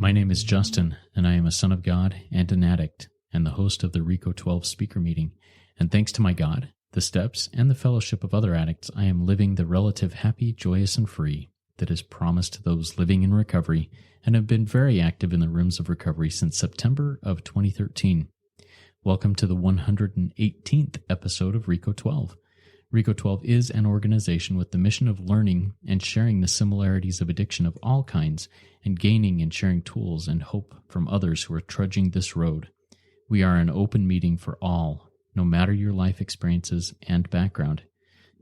My name is Justin, and I am a son of God and an addict, and the host of the RECO12 speaker meeting. And thanks to my God, the steps, and the fellowship of other addicts, I am living the relative happy, joyous, and free that is promised to those living in recovery, and have been very active in the rooms of recovery since September of 2013. Welcome to the 118th episode of RECO12. RECO12 is an organization with the mission of learning and sharing the similarities of addiction of all kinds, and gaining and sharing tools and hope from others who are trudging this road. We are an open meeting for all, no matter your life experiences and background.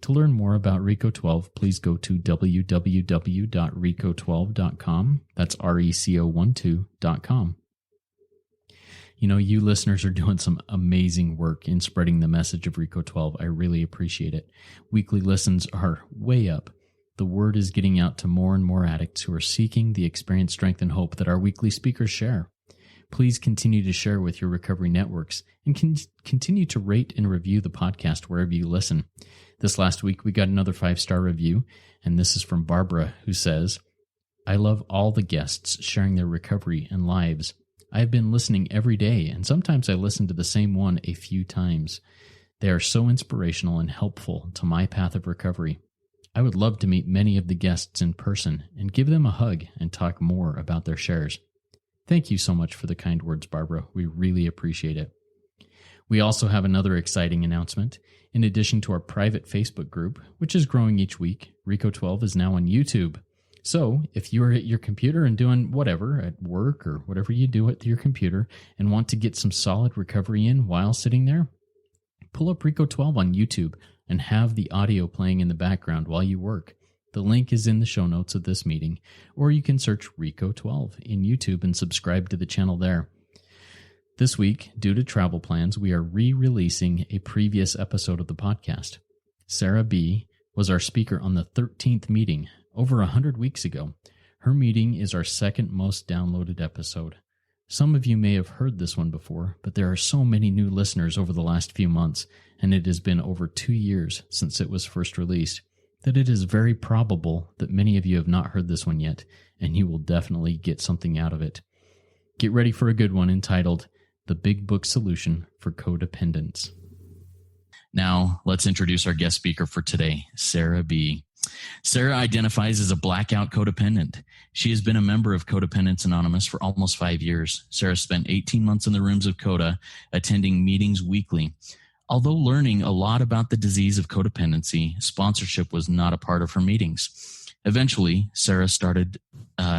To learn more about RECO12, please go to www.reco12.com. That's RECO12.com. You know, you listeners are doing some amazing work in spreading the message of RECO12. I really appreciate it. Weekly listens are way up. The word is getting out to more and more addicts who are seeking the experience, strength, and hope that our weekly speakers share. Please continue to share with your recovery networks and continue to rate and review the podcast wherever you listen. This last week, we got another 5-star review, and this is from Barbara, who says, "I love all the guests sharing their recovery and lives. I have been listening every day, and sometimes I listen to the same one a few times. They are so inspirational and helpful to my path of recovery. I would love to meet many of the guests in person and give them a hug and talk more about their shares." Thank you so much for the kind words, Barbara. We really appreciate it. We also have another exciting announcement. In addition to our private Facebook group, which is growing each week, RECO12 is now on YouTube. So if you're at your computer and doing whatever at work or whatever you do at your computer and want to get some solid recovery in while sitting there, pull up RECO12 on YouTube and have the audio playing in the background while you work. The link is in the show notes of this meeting, or you can search RECO12 in YouTube and subscribe to the channel there. This week, due to travel plans, we are re-releasing a previous episode of the podcast. Sara B. was our speaker on the 13th meeting over 100 weeks ago. Her meeting is our second most downloaded episode. Some of you may have heard this one before, but there are so many new listeners over the last few months, and it has been over 2 years since it was first released, that it is very probable that many of you have not heard this one yet, and you will definitely get something out of it. Get ready for a good one entitled, "The Big Book Solution for Codependence." Now, let's introduce our guest speaker for today, Sara B. Sara identifies as a blackout codependent. She has been a member of Codependence Anonymous for almost 5 years. Sara spent 18 months in the rooms of CODA, attending meetings weekly. Although learning a lot about the disease of codependency, sponsorship was not a part of her meetings. Eventually, Sara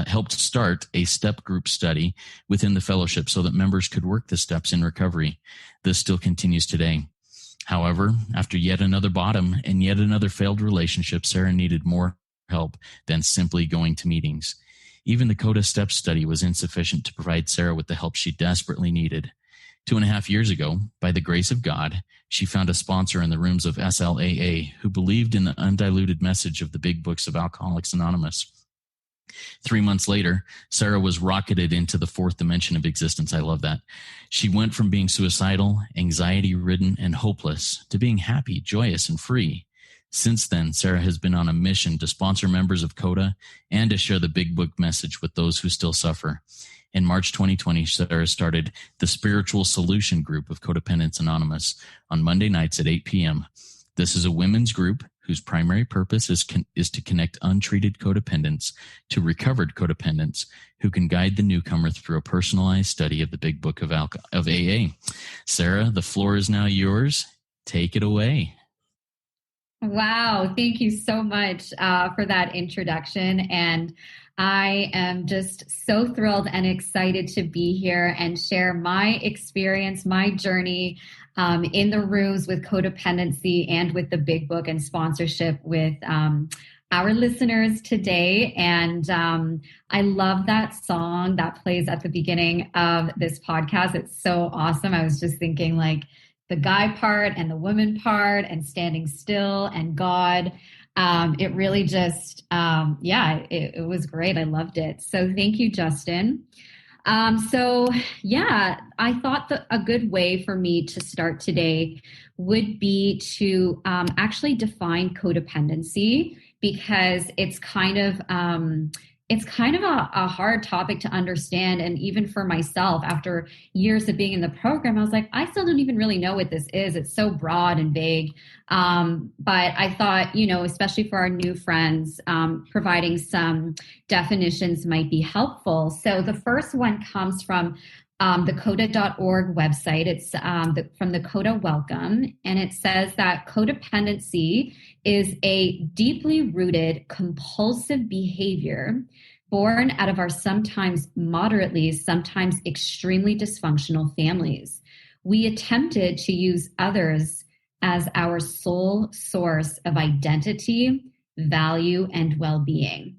helped start a step group study within the fellowship so that members could work the steps in recovery. This still continues today. However, after yet another bottom and yet another failed relationship, Sara needed more help than simply going to meetings. Even the CODA Steps study was insufficient to provide Sara with the help she desperately needed. 2.5 years ago, by the grace of God, she found a sponsor in the rooms of SLAA who believed in the undiluted message of the big books of Alcoholics Anonymous. 3 months later, Sara was rocketed into the fourth dimension of existence. I love that. She went from being suicidal, anxiety-ridden, and hopeless to being happy, joyous, and free. Since then, Sara has been on a mission to sponsor members of CODA and to share the big book message with those who still suffer. In March 2020, Sara started the Spiritual Solution Group of Codependence Anonymous on Monday nights at 8 p.m. This is a women's group whose primary purpose is to connect untreated codependents to recovered codependents who can guide the newcomer through a personalized study of the big book of AA. Sara, the floor is now yours. Take it away. Wow. Thank you so much for that introduction. And I am just so thrilled and excited to be here and share my experience, my journey in the rooms with codependency and with the big book and sponsorship with our listeners today. And I love that song that plays at the beginning of this podcast. It's so awesome. I was just thinking like the guy part and the woman part and standing still and God. It really just, it was great. I loved it. So thank you, Justin. I thought that a good way for me to start today would be to actually define codependency, because it's kind of it's kind of a hard topic to understand. And even for myself, after years of being in the program, I was like, I still don't even really know what this is. It's so broad and vague. But I thought, especially for our new friends, providing some definitions might be helpful. So the first one comes from the coda.org website. It's from the Coda Welcome, and it says that codependency is a deeply rooted compulsive behavior born out of our sometimes moderately, sometimes extremely dysfunctional families. We attempted to use others as our sole source of identity, value, and well-being.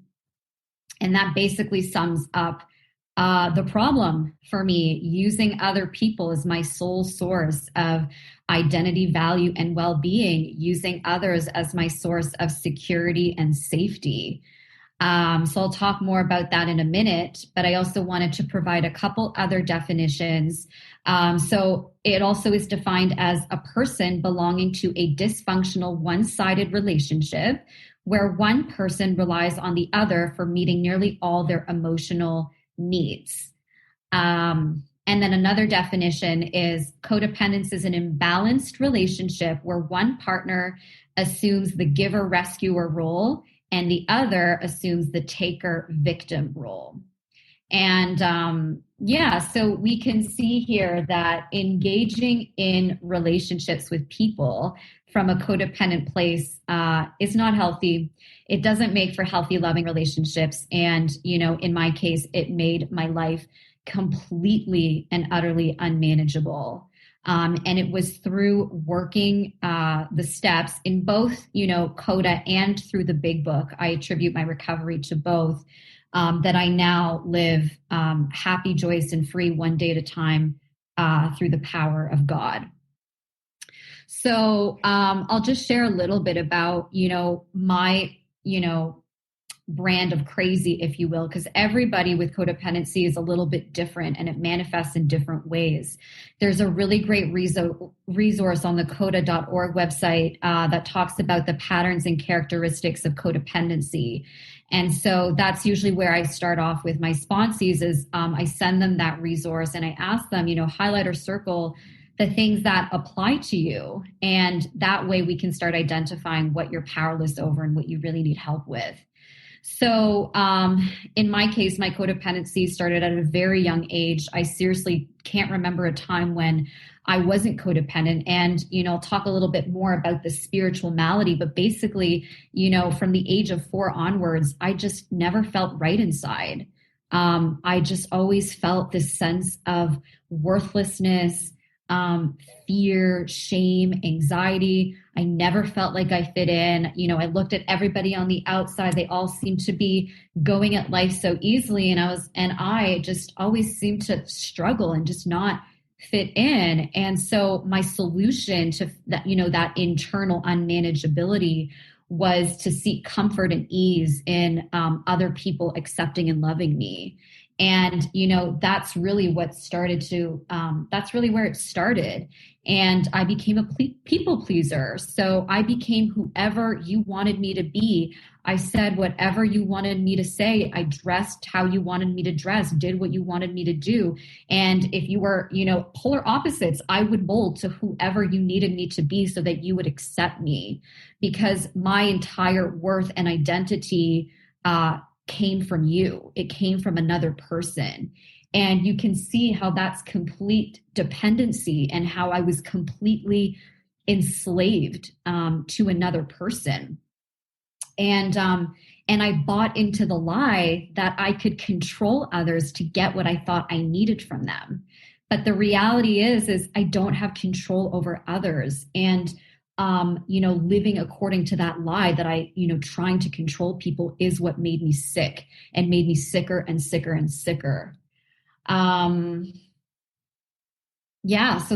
And that basically sums up the problem for me, using other people as my sole source of identity, value, and well-being, using others as my source of security and safety. So I'll talk more about that in a minute, but I also wanted to provide a couple other definitions. So it also is defined as a person belonging to a dysfunctional one-sided relationship where one person relies on the other for meeting nearly all their emotional needs. And then another definition is codependence is an imbalanced relationship where one partner assumes the giver-rescuer role and the other assumes the taker-victim role. And so we can see here that engaging in relationships with people from a codependent place is not healthy. It doesn't make for healthy, loving relationships. And, in my case, it made my life completely and utterly unmanageable. And it was through working the steps in both, CODA and through the big book. I attribute my recovery to both. That I now live happy, joyous, and free one day at a time through the power of God. So I'll just share a little bit about, my, brand of crazy, if you will, because everybody with codependency is a little bit different and it manifests in different ways. There's a really great resource on the coda.org website that talks about the patterns and characteristics of codependency. And so that's usually where I start off with my sponsees is I send them that resource and I ask them, highlight or circle the things that apply to you. And that way we can start identifying what you're powerless over and what you really need help with. So in my case, my codependency started at a very young age. I seriously can't remember a time when I wasn't codependent. And, I'll talk a little bit more about the spiritual malady, but basically, from the age of 4 onwards, I just never felt right inside. I just always felt this sense of worthlessness, fear, shame, anxiety. I never felt like I fit in. I looked at everybody on the outside. They all seemed to be going at life so easily. And I just always seemed to struggle and just not fit in. And so my solution to that, that internal unmanageability was to seek comfort and ease in other people accepting and loving me. And, that's really what started to, that's really where it started. And I became a people pleaser. So I became whoever you wanted me to be. I said whatever you wanted me to say. I dressed how you wanted me to dress, did what you wanted me to do. And if you were, polar opposites, I would mold to whoever you needed me to be so that you would accept me, because my entire worth and identity, came from you. It came from another person. And you can see how that's complete dependency and how I was completely enslaved to another person. And I bought into the lie that I could control others to get what I thought I needed from them. But the reality is I don't have control over others. And living according to that lie that I, trying to control people is what made me sick and made me sicker and sicker and sicker. So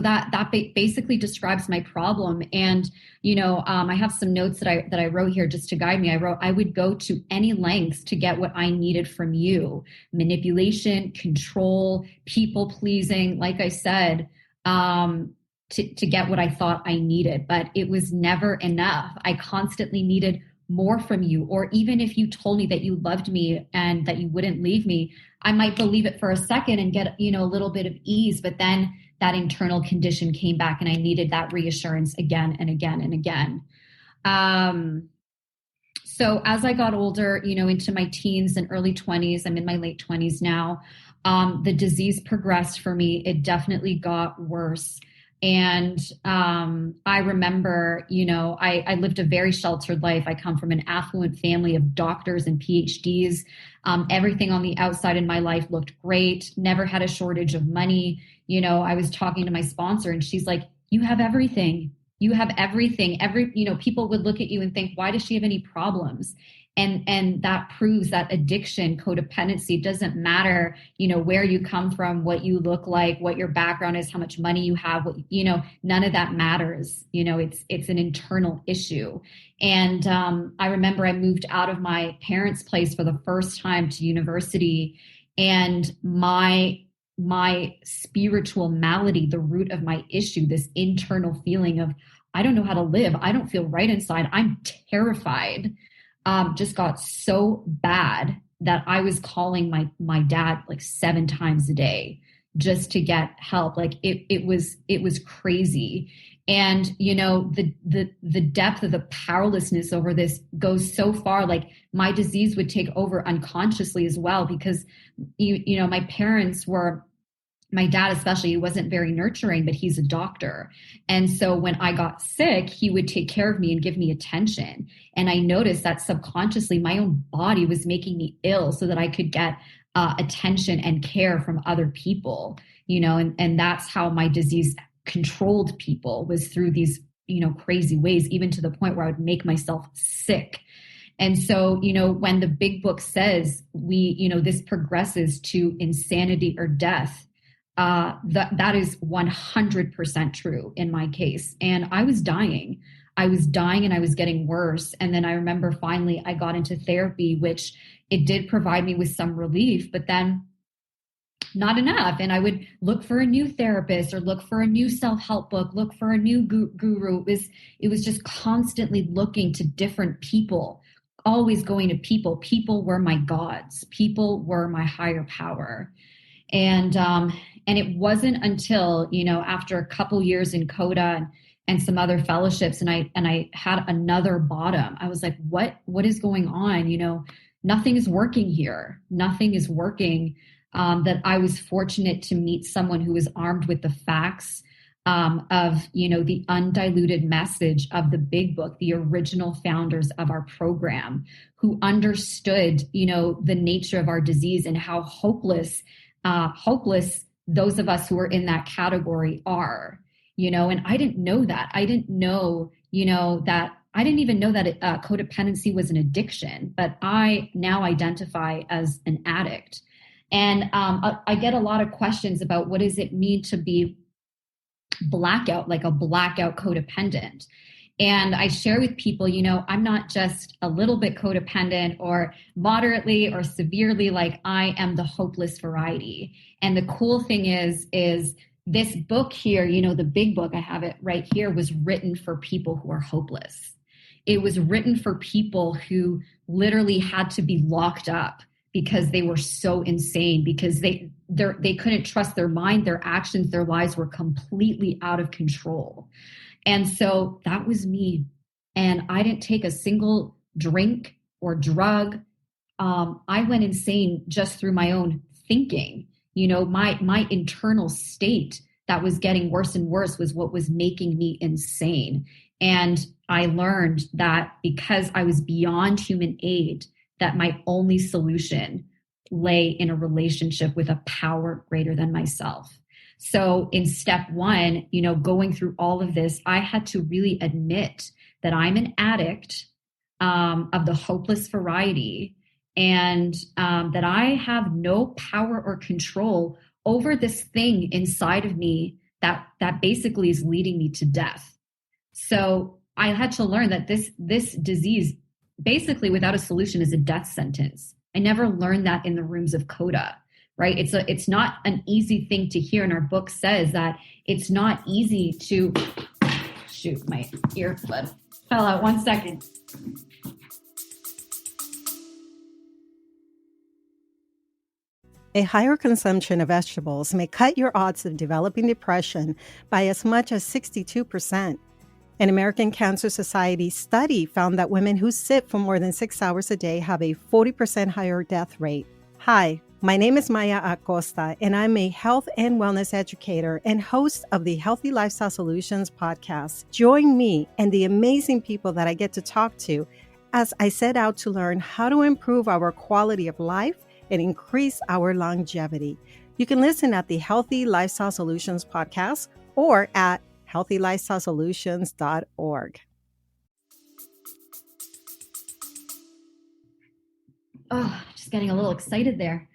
that basically describes my problem. And, I have some notes that I wrote here just to guide me. I wrote, I would go to any lengths to get what I needed from you. Manipulation, control, people pleasing, like I said, to get what I thought I needed, but it was never enough. I constantly needed more from you, or even if you told me that you loved me and that you wouldn't leave me, I might believe it for a second and get, a little bit of ease, but then that internal condition came back and I needed that reassurance again and again and again. So as I got older, into my teens and early 20s, I'm in my late 20s now, the disease progressed for me. It definitely got worse. And I remember, I lived a very sheltered life. I come from an affluent family of doctors and PhDs. Everything on the outside in my life looked great, never had a shortage of money. I was talking to my sponsor and she's like, you have everything. You have everything. People would look at you and think, why does she have any problems? And that proves that addiction, codependency, doesn't matter, where you come from, what you look like, what your background is, how much money you have, none of that matters. It's an internal issue. And I remember I moved out of my parents' place for the first time to university, and my spiritual malady, the root of my issue, this internal feeling of, I don't know how to live. I don't feel right inside. I'm terrified. Just got so bad that I was calling my dad like 7 times a day just to get help. Like it was crazy. And, the depth of the powerlessness over this goes so far. Like my disease would take over unconsciously as well, because, my parents were, my dad especially, he wasn't very nurturing, but he's a doctor. And so when I got sick, he would take care of me and give me attention. And I noticed that subconsciously my own body was making me ill so that I could get attention and care from other people, and that's how my disease controlled people, was through these, crazy ways, even to the point where I would make myself sick. And so, when the big book says this progresses to insanity or death, that is 100% true in my case. And I was dying and I was getting worse. And then I remember finally I got into therapy, which it did provide me with some relief, but then not enough. And I would look for a new therapist or look for a new self-help book, look for a new guru. It was just constantly looking to different people, always going to people. People were my gods. People were my higher power. And it wasn't until, after a couple years in Coda and some other fellowships, and I had another bottom. I was like, what is going on? Nothing is working here. Nothing is working. That I was fortunate to meet someone who was armed with the facts of, the undiluted message of the big book, the original founders of our program, who understood, the nature of our disease and how hopeless those of us who are in that category are, and I didn't know that. I didn't know, that I didn't even know that codependency was an addiction, but I now identify as an addict. And I get a lot of questions about what does it mean to be blackout, like a blackout codependent. And I share with people, I'm not just a little bit codependent or moderately or severely, like I am the hopeless variety. And the cool thing is this book here, the big book, I have it right here, was written for people who are hopeless. It was written for people who literally had to be locked up because they were so insane, because they couldn't trust their mind, their actions, their lives were completely out of control. And so that was me. And I didn't take a single drink or drug. I went insane just through my own thinking. My internal state that was getting worse and worse was what was making me insane. And I learned that because I was beyond human aid, that my only solution lay in a relationship with a power greater than myself. So in step 1, going through all of this, I had to really admit that I'm an addict of the hopeless variety, and that I have no power or control over this thing inside of me that basically is leading me to death. So I had to learn that this disease, basically without a solution, is a death sentence. I never learned that in the rooms of Coda. Right? It's not an easy thing to hear. And our book says that it's not easy to, shoot, my earbud fell out, 1 second. A higher consumption of vegetables may cut your odds of developing depression by as much as 62%. An American Cancer Society study found that women who sit for more than 6 hours a day have a 40% higher death rate. Hi, my name is Maya Acosta, and I'm a health and wellness educator and host of the Healthy Lifestyle Solutions podcast. Join me and the amazing people that I get to talk to as I set out to learn how to improve our quality of life and increase our longevity. You can listen at the Healthy Lifestyle Solutions podcast or at healthylifestylesolutions.org. Oh, just getting a little excited there.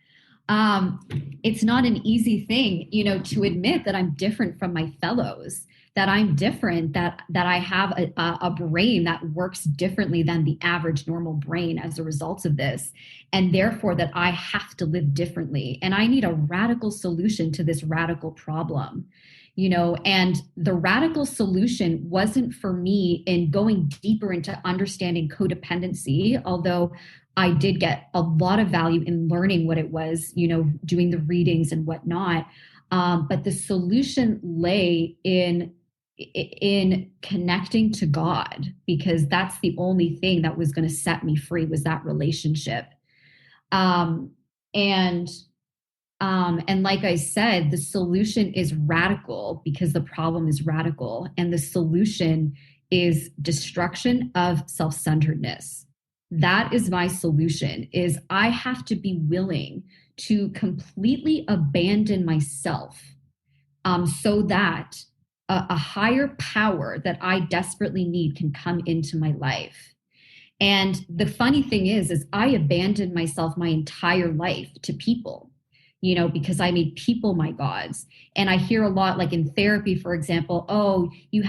It's not an easy thing, to admit that I'm different from my fellows, that I'm different, that I have a brain that works differently than the average normal brain as a result of this, and therefore that I have to live differently. And I need a radical solution to this radical problem, and the radical solution wasn't for me in going deeper into understanding codependency, although I did get a lot of value in learning what it was, doing the readings and whatnot. But the solution lay in connecting to God, because that's the only thing that was going to set me free, was that relationship. And like I said, the solution is radical because the problem is radical, and the solution is destruction of self-centeredness. That is my solution, is I have to be willing to completely abandon myself, so that a higher power that I desperately need can come into my life. And the funny thing is I abandoned myself my entire life to people, because I made people my gods. And I hear a lot, like in therapy, for example, oh, you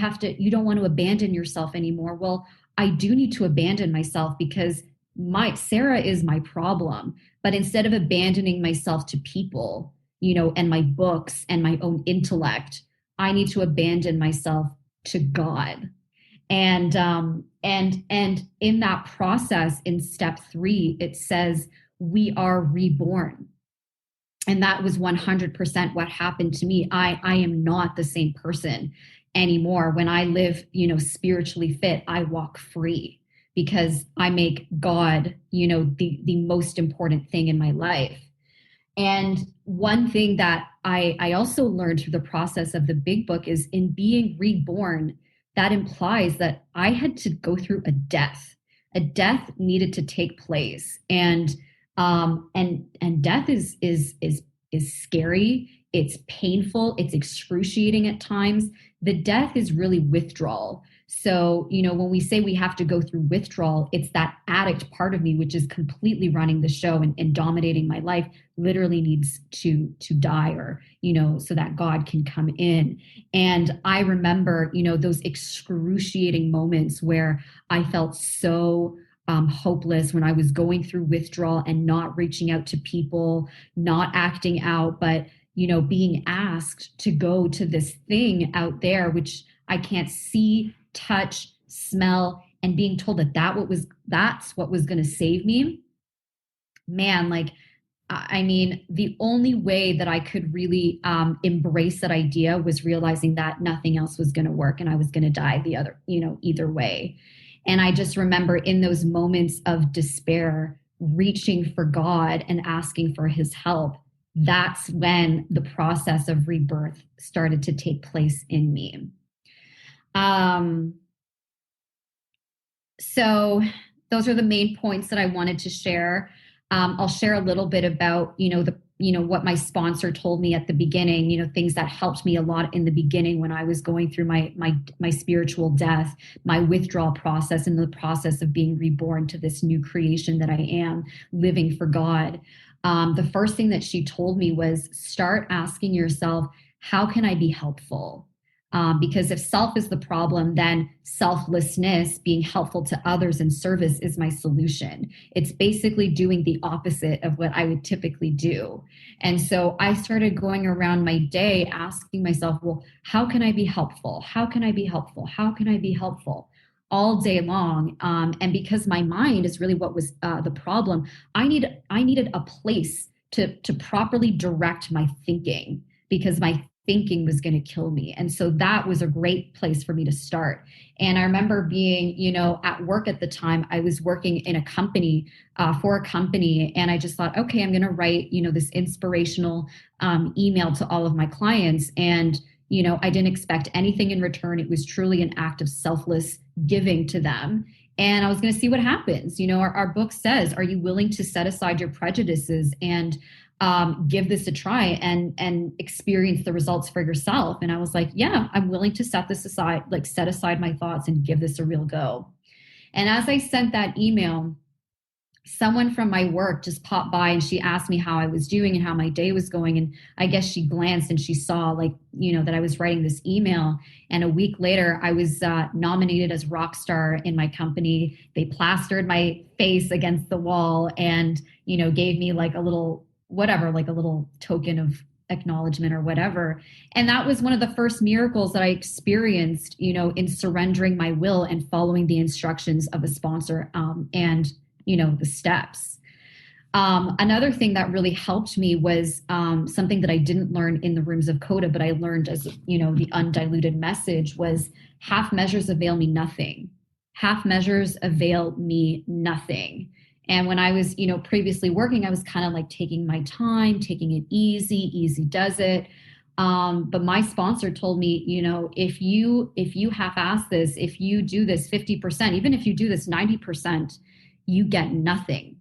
don't want to abandon yourself anymore. Well, I do need to abandon myself, because Sara is my problem. But instead of abandoning myself to people, and my books and my own intellect, I need to abandon myself to God. And in that process, in step 3, it says we are reborn. And that was 100% what happened to me. I am not the same person anymore. When I live, spiritually fit, I walk free, because I make God, the most important thing in my life. And one thing that I also learned through the process of the big book is, in being reborn, that implies that I had to go through a death. A death needed to take place. And death is scary. It's painful. It's excruciating at times. The death is really withdrawal. So, when we say we have to go through withdrawal, it's that addict part of me, which is completely running the show and dominating my life, literally needs to die, or, so that God can come in. And I remember, those excruciating moments where I felt so hopeless, when I was going through withdrawal and not reaching out to people, not acting out, but, being asked to go to this thing out there, which I can't see, touch, smell, and being told that's what was going to save me. Man, the only way that I could really embrace that idea was realizing that nothing else was going to work, and I was going to die either way. And I just remember in those moments of despair, reaching for God and asking for his help. That's when the process of rebirth started to take place in me. So those are the main points that I wanted to share. I'll share a little bit about, what my sponsor told me at the beginning, things that helped me a lot in the beginning when I was going through my spiritual death, my withdrawal process, and the process of being reborn to this new creation that I am, living for God. The first thing that she told me was, start asking yourself, how can I be helpful? Because if self is the problem, then selflessness, being helpful to others and service, is my solution. It's basically doing the opposite of what I would typically do. And so I started going around my day asking myself, well, how can I be helpful? How can I be helpful? How can I be helpful? All day long. And because my mind is really what was the problem, I needed a place to properly direct my thinking, because my thinking was going to kill me. And so that was a great place for me to start. And I remember being, at work at the time. I was working in a company, for a company, and I just thought, okay, I'm going to write, this inspirational email to all of my clients. And I didn't expect anything in return. It was truly an act of selfless giving to them. And I was going to see what happens. Our book says, are you willing to set aside your prejudices and give this a try and experience the results for yourself? And I was like, yeah, I'm willing to set this aside, like set aside my thoughts and give this a real go. And as I sent that email, someone from my work just popped by and she asked me how I was doing and how my day was going. And I guess she glanced and she saw that I was writing this email. And a week later, I was nominated as rock star in my company. They plastered my face against the wall and, gave me like a little token of acknowledgement or whatever. And that was one of the first miracles that I experienced, in surrendering my will and following the instructions of a sponsor, and the steps. Another thing that really helped me was something that I didn't learn in the rooms of Coda, but I learned as, the undiluted message was half measures avail me nothing. Half measures avail me nothing. And when I was, previously working, I was kind of like taking my time, taking it easy does it. But my sponsor told me, if you half-ass this, if you do this 50%, even if you do this 90%, you get nothing.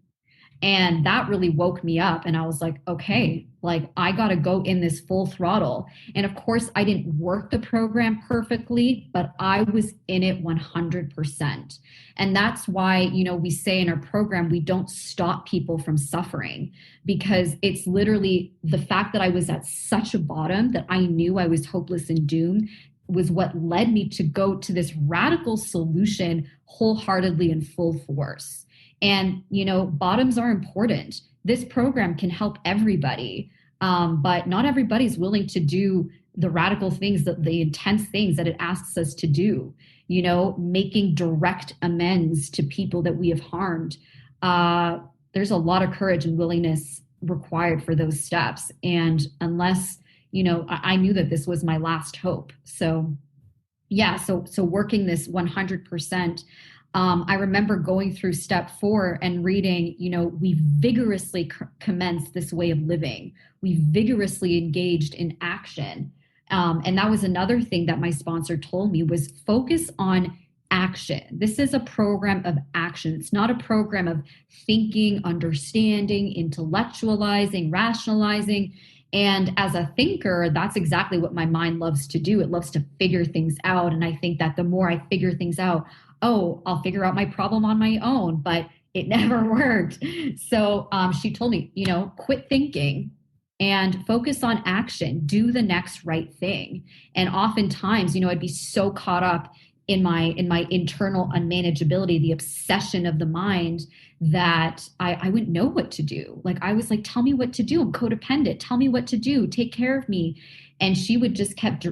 And that really woke me up. And I was like, okay, like I got to go in this full throttle. And of course, I didn't work the program perfectly, but I was in it 100%. And that's why, we say in our program, we don't stop people from suffering, because it's literally the fact that I was at such a bottom that I knew I was hopeless and doomed was what led me to go to this radical solution wholeheartedly and full force. And, bottoms are important. This program can help everybody, but not everybody's willing to do the radical things, the intense things that it asks us to do, making direct amends to people that we have harmed. There's a lot of courage and willingness required for those steps. And unless, I knew that this was my last hope. So yeah, so working this 100%. I remember going through step 4 and reading, we vigorously commenced this way of living. We vigorously engaged in action. And that was another thing that my sponsor told me was focus on action. This is a program of action. It's not a program of thinking, understanding, intellectualizing, rationalizing. And as a thinker, that's exactly what my mind loves to do. It loves to figure things out. And I think that the more I figure things out, I'll figure out my problem on my own, but it never worked. So she told me, quit thinking and focus on action, do the next right thing. And oftentimes, I'd be so caught up in my internal unmanageability, the obsession of the mind, that I wouldn't know what to do. Like I was like, tell me what to do. I'm codependent. Tell me what to do. Take care of me. And she just kept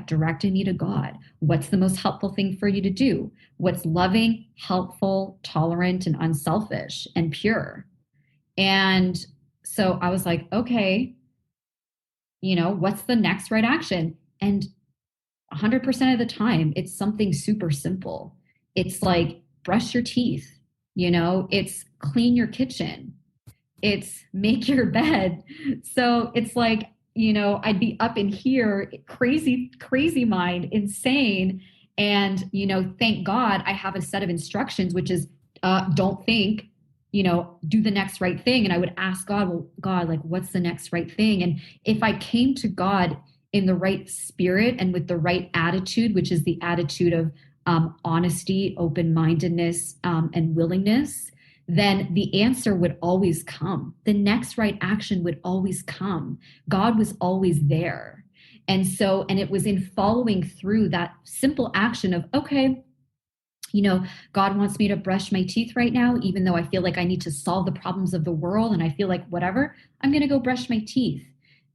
directing me to God. What's the most helpful thing for you to do? What's loving, helpful, tolerant, and unselfish and pure? And so I was like, okay, what's the next right action? And 100% of the time, it's something super simple. It's like brush your teeth, it's clean your kitchen, it's make your bed. So it's like, I'd be up in here, crazy mind, insane. And, thank God I have a set of instructions, which is don't think, do the next right thing. And I would ask God, well, God, like, what's the next right thing? And if I came to God in the right spirit and with the right attitude, which is the attitude of honesty, open-mindedness, and willingness, then the answer would always come. The next right action would always come. God was always there. And it was in following through that simple action of, okay, God wants me to brush my teeth right now, even though I feel like I need to solve the problems of the world and I feel like whatever, I'm going to go brush my teeth.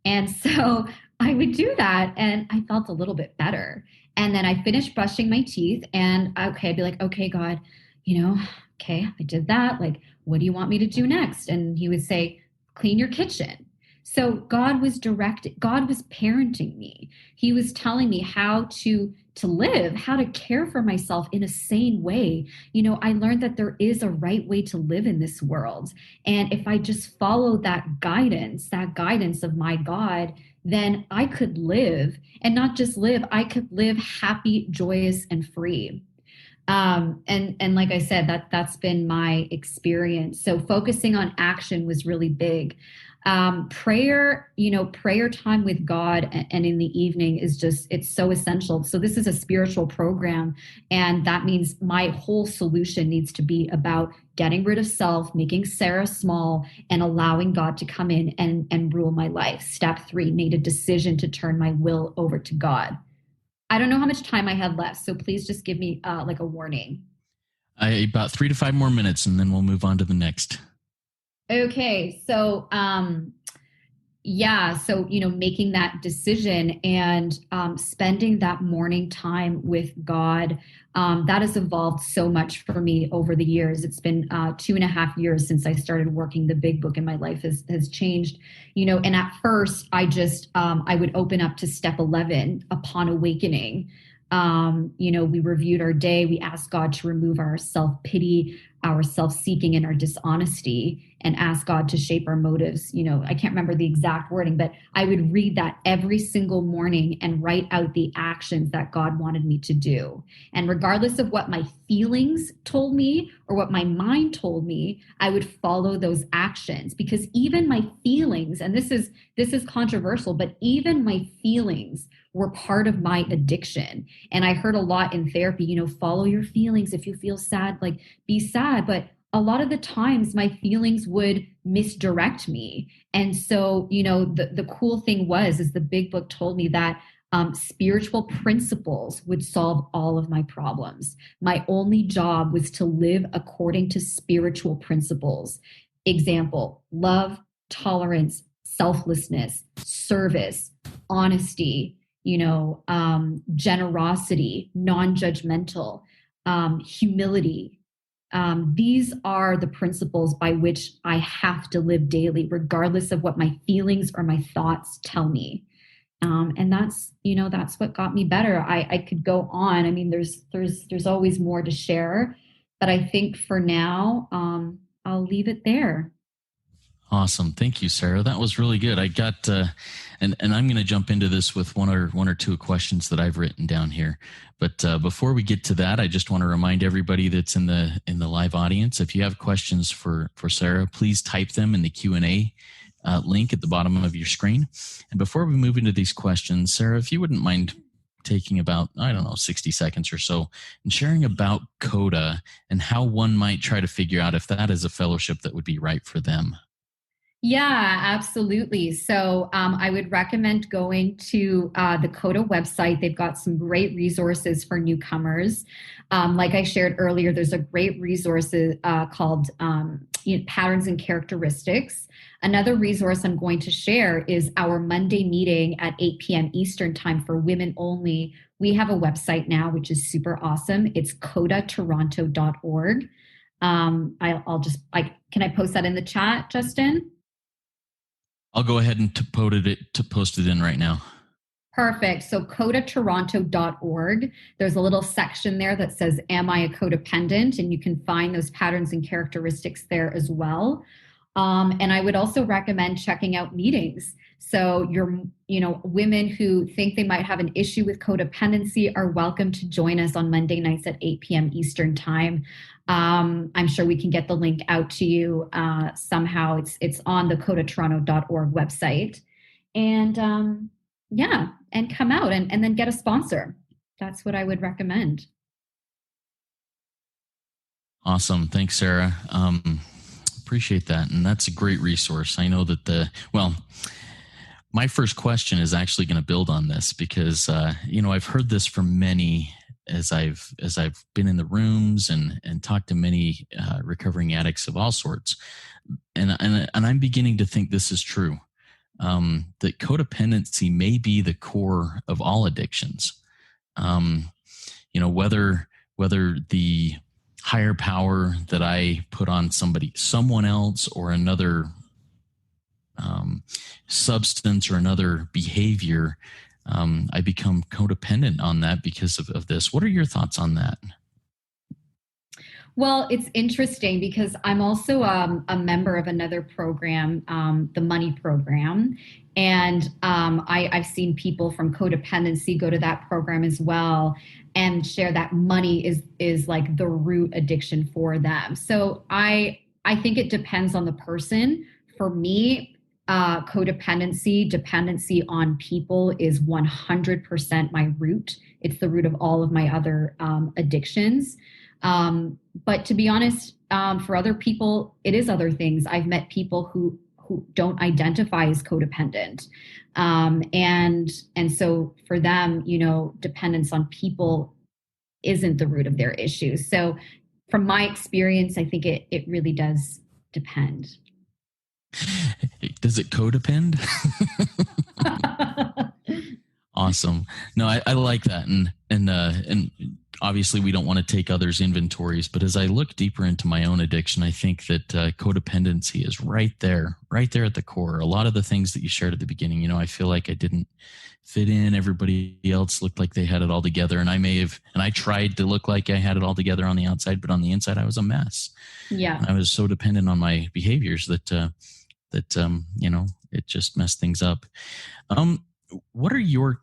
And so I would do that and I felt a little bit better. And then I finished brushing my teeth and I'd be like, okay, God, okay, I did that. Like, what do you want me to do next? And he would say, clean your kitchen. So God was parenting me. He was telling me how to live, how to care for myself in a sane way. I learned that there is a right way to live in this world. And if I just follow that guidance of my God, then I could live, and not just live, I could live happy, joyous, and free. And like I said, that's been my experience. So focusing on action was really big. Prayer, prayer time with God and in the evening is it's so essential. So this is a spiritual program, and that means my whole solution needs to be about getting rid of self, making Sara small, and allowing God to come in and rule my life. Step 3, made a decision to turn my will over to God. I don't know how much time I have left, so please just give me like a warning. About 3 to 5 more minutes, and then we'll move on to the next. Okay, so making that decision and spending that morning time with God, that has evolved so much for me over the years. It's been 2.5 years since I started working the big book, and my life has changed. And at first I would open up to step 11 upon awakening. We reviewed our day. We asked God to remove our self-pity, our self-seeking, and our dishonesty, and ask God to shape our motives. I can't remember the exact wording, but I would read that every single morning and write out the actions that God wanted me to do. And regardless of what my feelings told me or what my mind told me, I would follow those actions, because even my feelings, and this is controversial, but even my feelings were part of my addiction. And I heard a lot in therapy, follow your feelings. If you feel sad, like be sad. But a lot of the times my feelings would misdirect me. And so, the cool thing is the big book told me that spiritual principles would solve all of my problems. My only job was to live according to spiritual principles. Example: love, tolerance, selflessness, service, honesty, generosity, non-judgmental, humility. These are the principles by which I have to live daily, regardless of what my feelings or my thoughts tell me. And that's what got me better. I could go on. I mean, there's always more to share, but I think for now, I'll leave it there. Awesome. Thank you, Sara. That was really good. I got, and I'm going to jump into this with one or two questions that I've written down here. But before we get to that, I just want to remind everybody that's in the live audience, if you have questions for Sara, please type them in the Q&A link at the bottom of your screen. And before we move into these questions, Sara, if you wouldn't mind taking about, 60 seconds or so and sharing about CODA and how one might try to figure out if that is a fellowship that would be right for them. Yeah, absolutely. So I would recommend going to the CODA website. They've got some great resources for newcomers. Like I shared earlier, there's a great resource called Patterns and Characteristics. Another resource I'm going to share is our Monday meeting at 8 p.m. Eastern time for women only. We have a website now, which is super awesome. It's CODAtoronto.org. Can I post that in the chat, Justin? I'll go ahead and post it in right now. Perfect. So CODAtoronto.org. There's a little section there that says, "Am I a codependent?" And you can find those patterns and characteristics there as well. And I would also recommend checking out meetings. So women who think they might have an issue with codependency are welcome to join us on Monday nights at 8 p.m. Eastern time. I'm sure we can get the link out to you somehow. It's on the CODAtoronto.org website. And and come out and then get a sponsor. That's what I would recommend. Awesome. Thanks, Sara. Appreciate that. And that's a great resource. I know that my first question is actually going to build on this because, I've heard this from many as I've been in the rooms and talked to many recovering addicts of all sorts. And I'm beginning to think this is true. That codependency may be the core of all addictions. Whether the higher power that I put on someone else or another substance or another behavior, I become codependent on that because of this. What are your thoughts on that? Well, it's interesting because I'm also a member of another program, the Money Program. And I've seen people from codependency go to that program as well and share that money is like the root addiction for them. So I think it depends on the person. For me, codependency, dependency on people is 100% my root. It's the root of all of my other addictions. But to be honest, for other people, it is other things. I've met people who don't identify as codependent, and so for them, dependence on people isn't the root of their issues. So, from my experience, I think it really does depend. Does it codepend? Awesome. No, I like that, and obviously we don't want to take others' inventories, but as I look deeper into my own addiction, I think that codependency is right there at the core. A lot of the things that you shared at the beginning, I feel like I didn't fit in. Everybody else looked like they had it all together, and I tried to look like I had it all together on the outside, but on the inside I was a mess. Yeah. And I was so dependent on my behaviors that it just messed things up. What are your,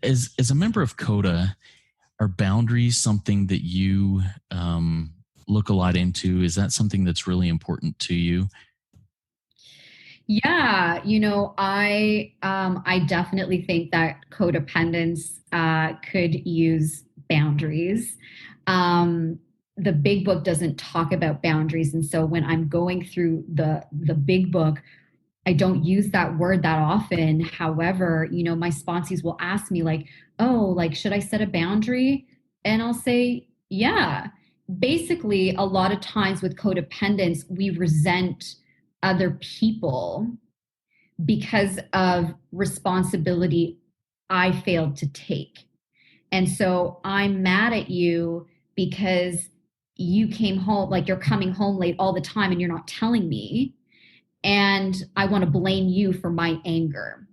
as a member of CODA, are boundaries something that you look a lot into? Is that something that's really important to you? Yeah, I definitely think that codependence could use boundaries. The big book doesn't talk about boundaries, and so when I'm going through the big book, I don't use that word that often. However, my sponsees will ask me like, "Oh, like should I set a boundary?" And I'll say, "Yeah." Basically, a lot of times with codependence, we resent other people because of responsibility I failed to take. And so I'm mad at you because you came home, like you're coming home late all the time and you're not telling me. And I want to blame you for my anger.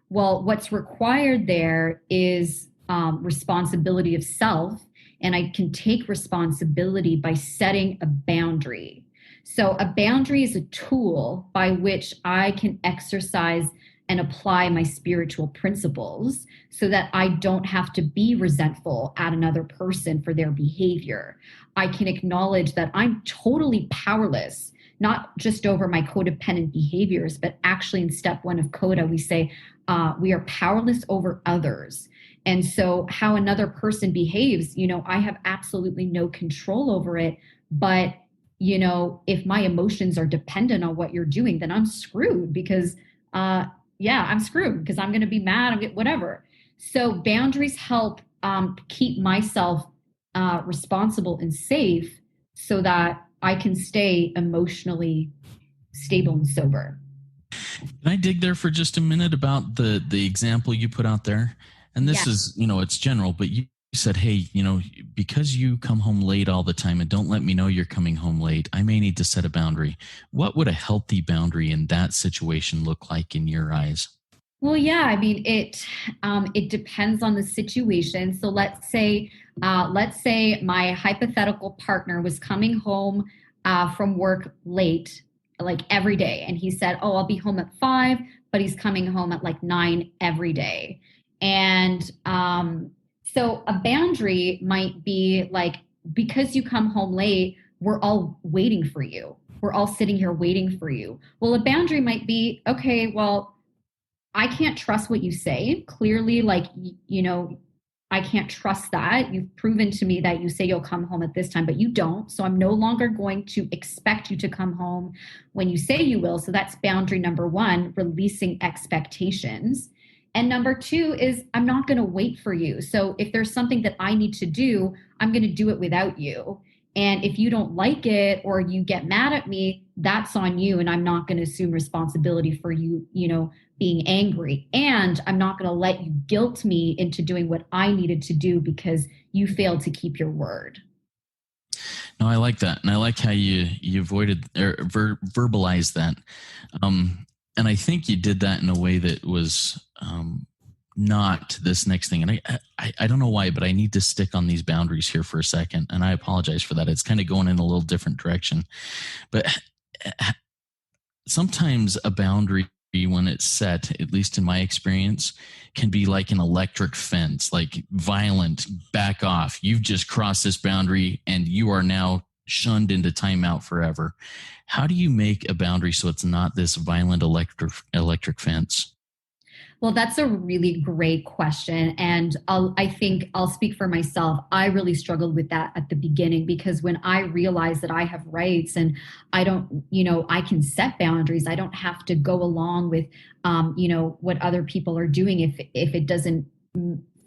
Well, what's required there is responsibility of self. And I can take responsibility by setting a boundary. So, a boundary is a tool by which I can exercise and apply my spiritual principles so that I don't have to be resentful at another person for their behavior. I can acknowledge that I'm totally powerless, not just over my codependent behaviors, but actually in step one of CODA, we say we are powerless over others. And so how another person behaves, I have absolutely no control over it. But, if my emotions are dependent on what you're doing, then I'm screwed because, I'm screwed because I'm going to be mad, whatever. So boundaries help keep myself responsible and safe so that I can stay emotionally stable and sober. Can I dig there for just a minute about the example you put out there? And this is, it's general, but you said, hey, because you come home late all the time and don't let me know you're coming home late, I may need to set a boundary. What would a healthy boundary in that situation look like in your eyes? Well, yeah, I mean, it depends on the situation. So let's say my hypothetical partner was coming home from work late, like every day, and he said, "Oh, I'll be home at 5," but he's coming home at like 9 every day. And so a boundary might be like, because you come home late, we're all waiting for you. We're all sitting here waiting for you. Well, a boundary might be, okay, well, I can't trust what you say. Clearly, like, I can't trust that. You've proven to me that you say you'll come home at this time, but you don't. So I'm no longer going to expect you to come home when you say you will. So that's boundary number one, releasing expectations. And number two is I'm not going to wait for you. So if there's something that I need to do, I'm going to do it without you. And if you don't like it or you get mad at me, that's on you. And I'm not going to assume responsibility for you, being angry. And I'm not going to let you guilt me into doing what I needed to do because you failed to keep your word. No, I like that. And I like how you avoided or verbalized that. And I think you did that in a way that was not this next thing. And I don't know why, but I need to stick on these boundaries here for a second. And I apologize for that. It's kind of going in a little different direction. But sometimes a boundary, when it's set, at least in my experience, can be like an electric fence, like violent, back off. You've just crossed this boundary and you are now shunned into timeout forever. How do you make a boundary so it's not this violent electric fence? Well, that's a really great question. And I think I'll speak for myself. I really struggled with that at the beginning, because when I realized that I have rights and I don't, I can set boundaries. I don't have to go along with, what other people are doing if it doesn't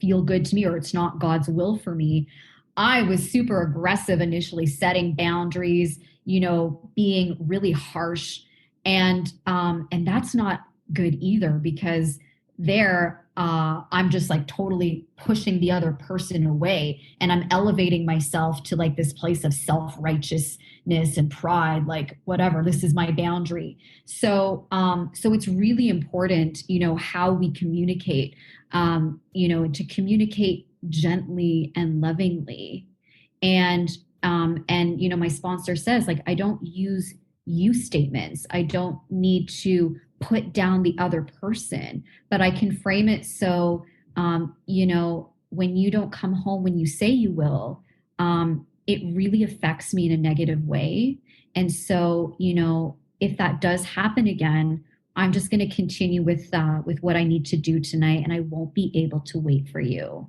feel good to me or it's not God's will for me. I was super aggressive initially, setting boundaries, being really harsh. And that's not good either, because I'm just like totally pushing the other person away, and I'm elevating myself to like this place of self-righteousness and pride, like whatever, this is my boundary. So it's really important, how we communicate, to communicate gently and lovingly. And my sponsor says, like, I don't use you statements. I don't need to put down the other person, but I can frame it so, when you don't come home when you say you will, it really affects me in a negative way. And so, if that does happen again, I'm just going to continue with what I need to do tonight, and I won't be able to wait for you.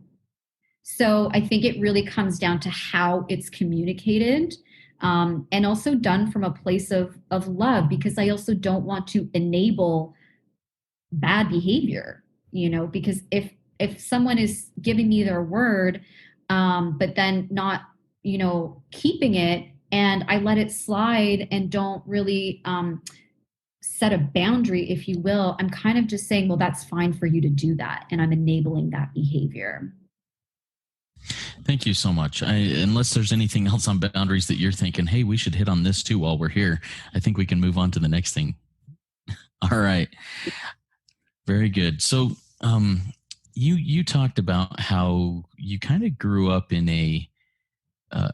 So I think it really comes down to how it's communicated. And also done from a place of love, because I also don't want to enable bad behavior, because if someone is giving me their word, but then not, keeping it, and I let it slide and don't really set a boundary, if you will, I'm kind of just saying, well, that's fine for you to do that. And I'm enabling that behavior. Thank you so much. Unless there's anything else on boundaries that you're thinking, hey, we should hit on this too while we're here, I think we can move on to the next thing. All right. Very good. So you talked about how you kind of grew up in a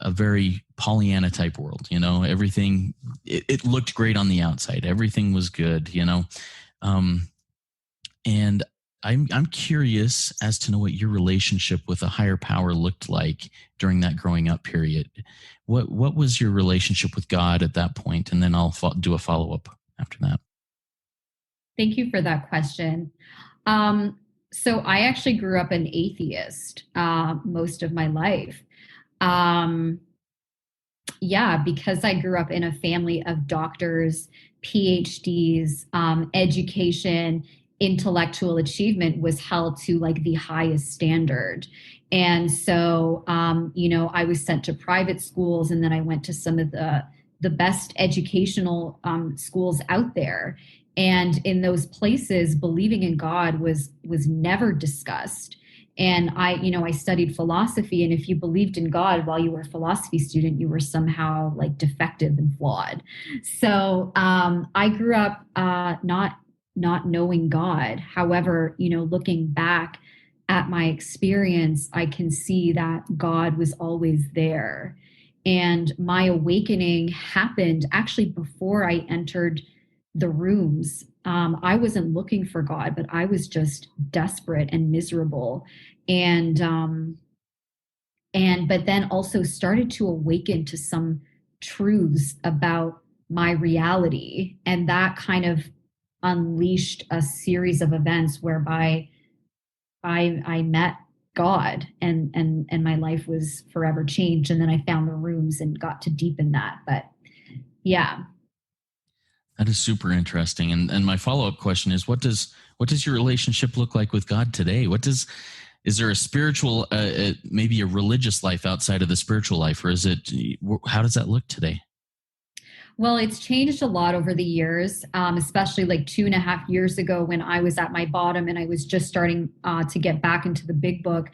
very Pollyanna type world. Everything, it looked great on the outside. Everything was good, and I'm curious as to know what your relationship with a higher power looked like during that growing up period. What was your relationship with God at that point? And then I'll do a follow-up after that. Thank you for that question. So I actually grew up an atheist most of my life. Because I grew up in a family of doctors, PhDs, education, intellectual achievement was held to like the highest standard. And so, I was sent to private schools, and then I went to some of the best educational schools out there. And in those places, believing in God was never discussed. And I studied philosophy, and if you believed in God while you were a philosophy student, you were somehow like defective and flawed. So I grew up not knowing God. However, looking back at my experience, I can see that God was always there. And my awakening happened actually before I entered the rooms. I wasn't looking for God, but I was just desperate and miserable. But then also started to awaken to some truths about my reality. And that kind of unleashed a series of events whereby I met God, and my life was forever changed. And then I found the rooms and got to deepen that. But yeah. That is super interesting. And my follow-up question is, what does your relationship look like with God today? Is there a spiritual, maybe a religious life outside of the spiritual life, or how does that look today? Well, it's changed a lot over the years, especially like 2.5 years ago when I was at my bottom and I was just starting to get back into the big book.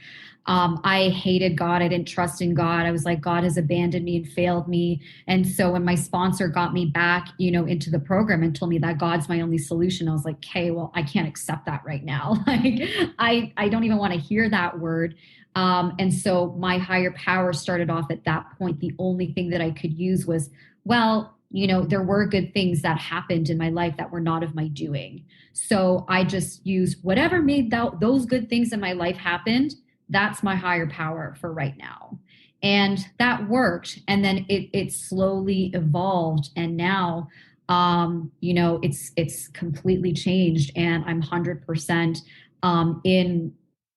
I hated God. I didn't trust in God. I was like, God has abandoned me and failed me. And so when my sponsor got me back, into the program and told me that God's my only solution, I was like, okay, well, I can't accept that right now. Like, I don't even want to hear that word. And so my higher power started off at that point. The only thing that I could use was, well, there were good things that happened in my life that were not of my doing. So I just used whatever made those good things in my life happened. That's my higher power for right now. And that worked. And then it slowly evolved. And now, it's completely changed. And I'm 100% in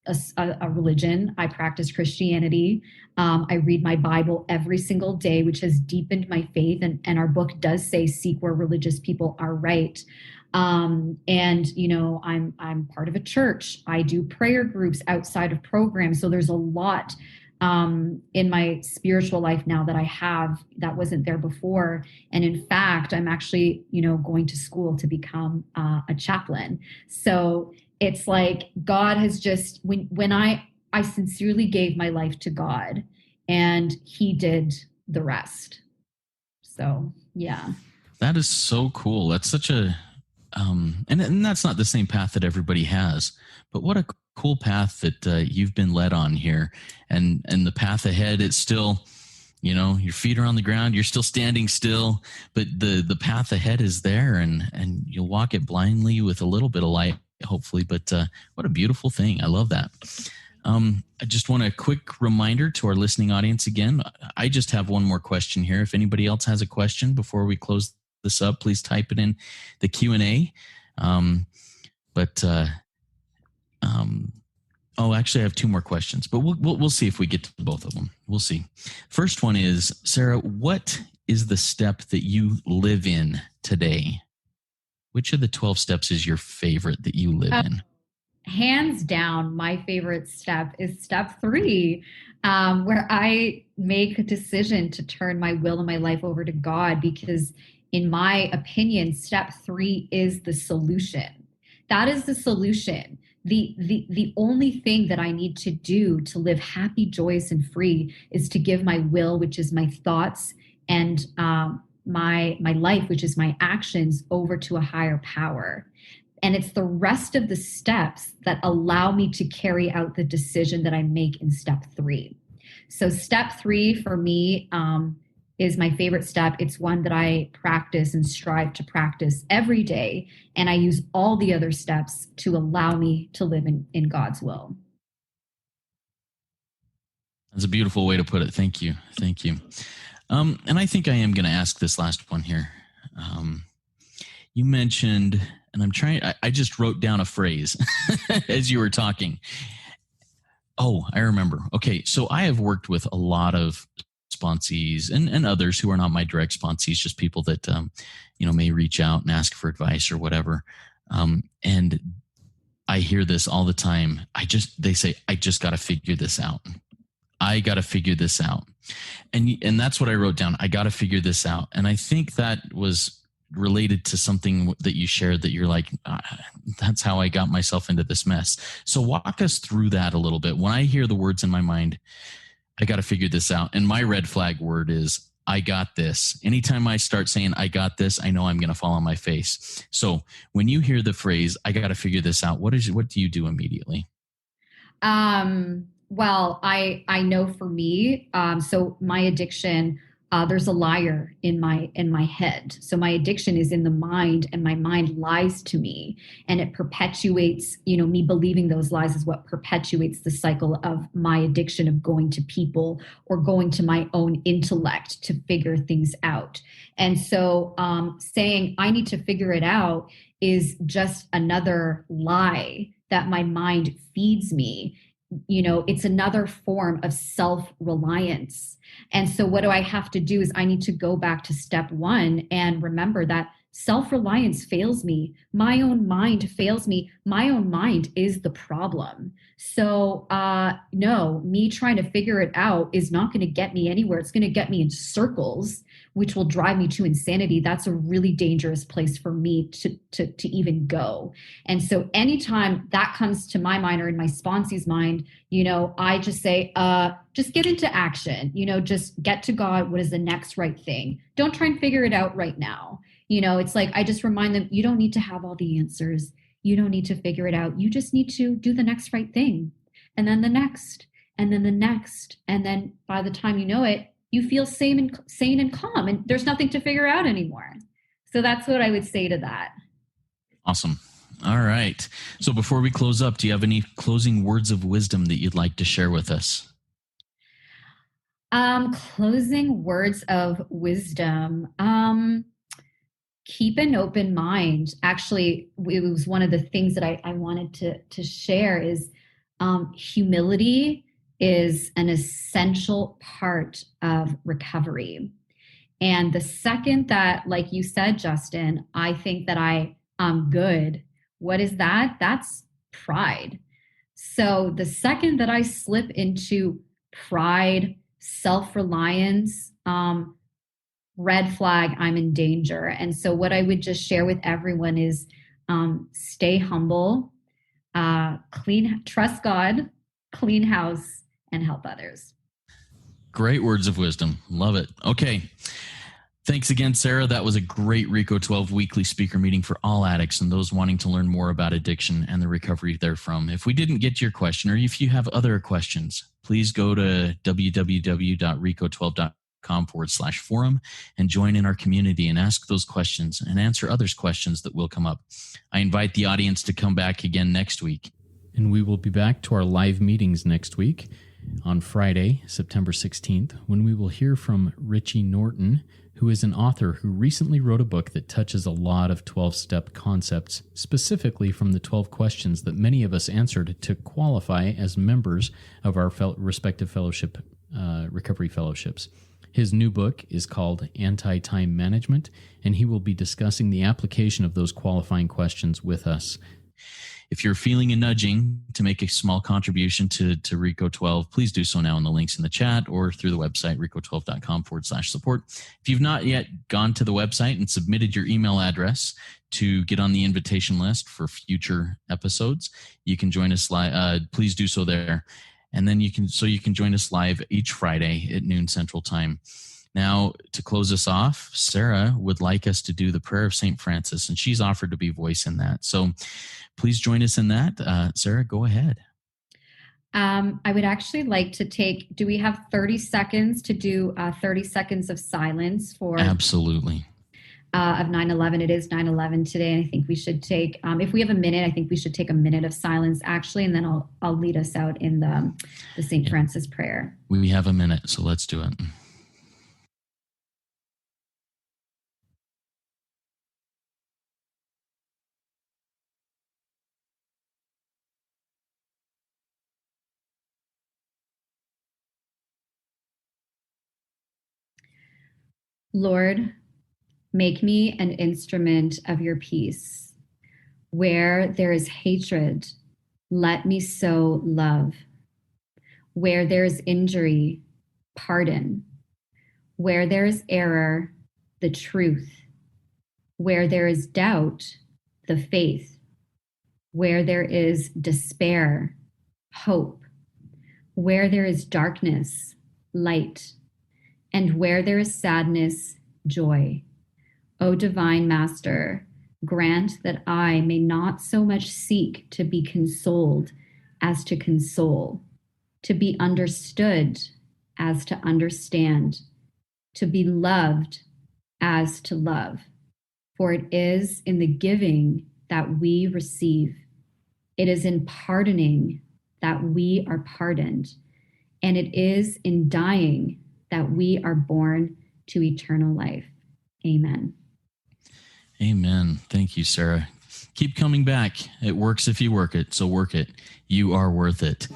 a religion. I practice Christianity. I read my Bible every single day, which has deepened my faith. And our book does say, seek where religious people are right. And I'm part of a church. I do prayer groups outside of programs. So there's a lot in my spiritual life now that I have that wasn't there before. And in fact, I'm actually, going to school to become a chaplain. So it's like God has just, when I sincerely gave my life to God and he did the rest. So, yeah. That is so cool. That's such a, and that's not the same path that everybody has, but what a cool path that you've been led on here. And the path ahead, it's still, your feet are on the ground, you're still standing still, but the path ahead is there, and you'll walk it blindly with a little bit of light, hopefully. But what a beautiful thing. I love that. I just want a quick reminder to our listening audience again. I just have one more question here. If anybody else has a question before we close this up, please type it in the Q&A. Actually, I have two more questions, but we'll see if we get to both of them. We'll see. First one is, Sara, what is the step that you live in today? Which of the 12 steps is your favorite that you live in? Hands down, my favorite step is step 3, where I make a decision to turn my will and my life over to God, because in my opinion, step 3 is the solution. That is the solution. The only thing that I need to do to live happy, joyous, and free is to give my will, which is my thoughts, and my life, which is my actions, over to a higher power. And it's the rest of the steps that allow me to carry out the decision that I make in step 3. So step 3 for me is my favorite step. It's one that I practice and strive to practice every day. And I use all the other steps to allow me to live in God's will. That's a beautiful way to put it. Thank you. Thank you. And I think I am going to ask this last one here. You mentioned, and I just wrote down a phrase as you were talking. Oh, I remember. Okay. So I have worked with a lot of sponsees and others who are not my direct sponsees, just people that, may reach out and ask for advice or whatever. And I hear this all the time. They say, I just got to figure this out. I got to figure this out. And that's what I wrote down. I got to figure this out. And I think that was related to something that you shared, that you're like, that's how I got myself into this mess. So walk us through that a little bit. When I hear the words in my mind, I got to figure this out. And my red flag word is, I got this. Anytime I start saying, I got this, I know I'm going to fall on my face. So when you hear the phrase, I got to figure this out, what do you do immediately? Well, I know for me, so my addiction, there's a liar in my head. So my addiction is in the mind, and my mind lies to me, and it perpetuates, me believing those lies is what perpetuates the cycle of my addiction of going to people or going to my own intellect to figure things out. And so saying I need to figure it out is just another lie that my mind feeds me. It's another form of self-reliance. And so what do I have to do is I need to go back to step 1 and remember that Self-reliance fails me. My own mind fails me. My own mind is the problem. So no, me trying to figure it out is not going to get me anywhere. It's going to get me in circles, which will drive me to insanity. That's a really dangerous place for me to even go. And so anytime that comes to my mind or in my sponsee's mind, I just say, just get into action, just get to God. What is the next right thing? Don't try and figure it out right now. It's like, I just remind them, you don't need to have all the answers. You don't need to figure it out. You just need to do the next right thing. And then the next, and then the next. And then by the time you know it, you feel sane and calm, and there's nothing to figure out anymore. So that's what I would say to that. Awesome. All right. So before we close up, do you have any closing words of wisdom that you'd like to share with us? Closing words of wisdom. Keep an open mind. Actually, it was one of the things that I wanted to share is humility is an essential part of recovery. And the second that, like you said, Justin, I think that I'm good. What is that? That's pride. So the second that I slip into pride, self-reliance, red flag, I'm in danger. And so what I would just share with everyone is stay humble, trust God, clean house, and help others. Great words of wisdom. Love it. Okay. Thanks again, Sara. That was a great RECO12 weekly speaker meeting for all addicts and those wanting to learn more about addiction and the recovery therefrom. If we didn't get to your question, or if you have other questions, please go to www.RECO12.com/forum and join in our community and ask those questions and answer others' questions that will come up. I invite the audience to come back again next week. And we will be back to our live meetings next week on Friday, September 16th, when we will hear from Richie Norton, who is an author who recently wrote a book that touches a lot of 12-step concepts, specifically from the 12 questions that many of us answered to qualify as members of our respective fellowship, recovery fellowships. His new book is called Anti-Time Management, and he will be discussing the application of those qualifying questions with us. If you're feeling a nudging to make a small contribution to RECO12, please do so now in the links in the chat or through the website, RECO12.com/support. If you've not yet gone to the website and submitted your email address to get on the invitation list for future episodes, you can join us live. Please do so there. And then you can join us live each Friday at noon Central Time. Now, to close us off, Sara would like us to do the prayer of St. Francis, and she's offered to be voice in that. So please join us in that. Sara, go ahead. I would actually like to do we have 30 seconds to do 30 seconds of silence for... Absolutely. Of 9/11. It is 9/11 today, and I think we should take, if we have a minute, I think we should take a minute of silence, actually, and then I'll lead us out in the St. Francis prayer. We have a minute, so let's do it. Lord, make me an instrument of your peace. Where there is hatred, let me sow love. Where there is injury, pardon. Where there is error, the truth. Where there is doubt, the faith. Where there is despair, hope. Where there is darkness, light. And where there is sadness, joy. O divine Master, grant that I may not so much seek to be consoled as to console, to be understood as to understand, to be loved as to love. For it is in the giving that we receive. It is in pardoning that we are pardoned. And it is in dying that we are born to eternal life. Amen. Amen. Thank you, Sara. Keep coming back. It works if you work it, so work it. You are worth it.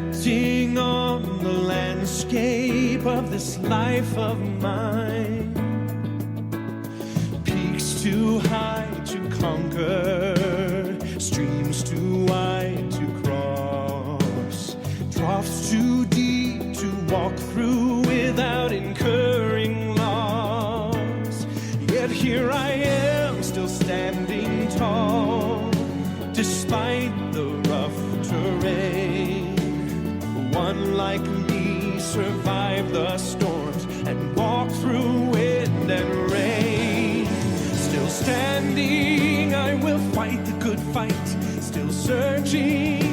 reflecting on the landscape of this life of mine. Peaks too high to conquer, streams too wide to cross, troughs too deep to walk through without incurring loss. Yet here I am, still standing tall, despite the rough terrain. One like me survived the storms and walked through wind and rain. Still standing, I will fight the good fight, still searching